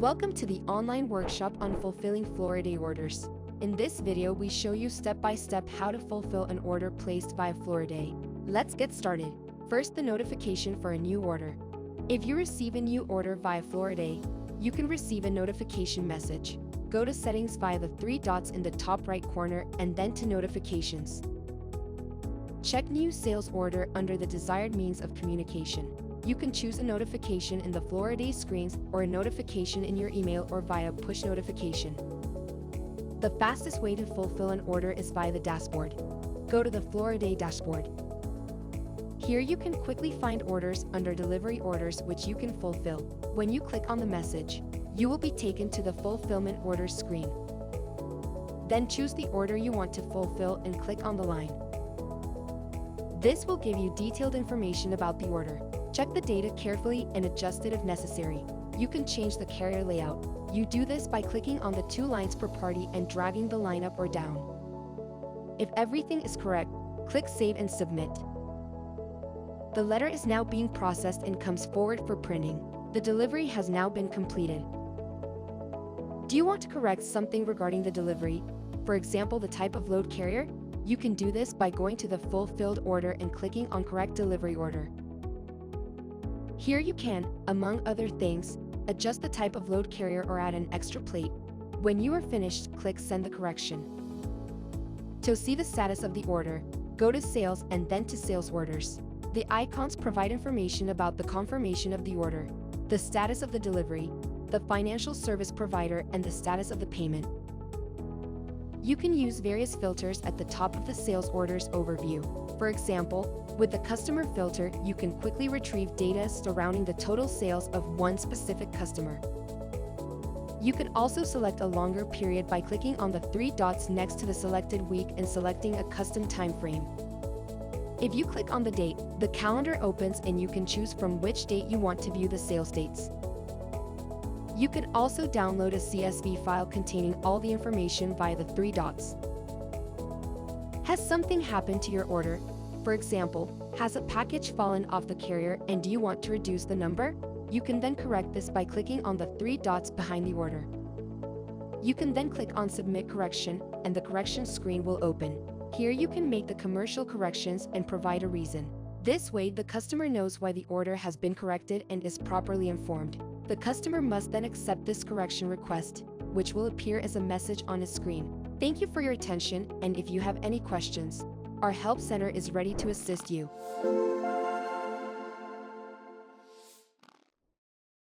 Welcome to the online workshop on fulfilling Floriday orders. In this video, we show you step-by-step how to fulfill an order placed via Floriday. Let's get started. First, the notification for a new order. If you receive a new order via Floriday, you can receive a notification message. Go to Settings via the three dots in the top right corner and then to Notifications. Check New Sales Order under the desired means of communication. You can choose a notification in the Floriday screens or a notification in your email or via push notification. The fastest way to fulfill an order is via the dashboard. Go to the Floriday dashboard. Here you can quickly find orders under delivery orders which you can fulfill. When you click on the message, you will be taken to the fulfillment orders screen. Then choose the order you want to fulfill and click on the line. This will give you detailed information about the order. Check the data carefully and adjust it if necessary. You can change the carrier layout. You do this by clicking on the two lines per party and dragging the line up or down. If everything is correct, click Save and Submit. The letter is now being processed and comes forward for printing. The delivery has now been completed. Do you want to correct something regarding the delivery? For example, the type of load carrier? You can do this by going to the fulfilled order and clicking on Correct Delivery Order. Here you can, among other things, adjust the type of load carrier or add an extra plate. When you are finished, click Send the correction. To see the status of the order, go to Sales and then to Sales Orders. The icons provide information about the confirmation of the order, the status of the delivery, the financial service provider, and the status of the payment. You can use various filters at the top of the sales orders overview. For example, with the customer filter, you can quickly retrieve data surrounding the total sales of one specific customer. You can also select a longer period by clicking on the three dots next to the selected week and selecting a custom time frame. If you click on the date, the calendar opens and you can choose from which date you want to view the sales dates. You can also download a CSV file containing all the information via the three dots. Has something happened to your order? For example, has a package fallen off the carrier and do you want to reduce the number? You can then correct this by clicking on the three dots behind the order. You can then click on Submit Correction and the correction screen will open. Here you can make the commercial corrections and provide a reason. This way, the customer knows why the order has been corrected and is properly informed. The customer must then accept this correction request, which will appear as a message on his screen. Thank you for your attention, and if you have any questions, our help center is ready to assist you.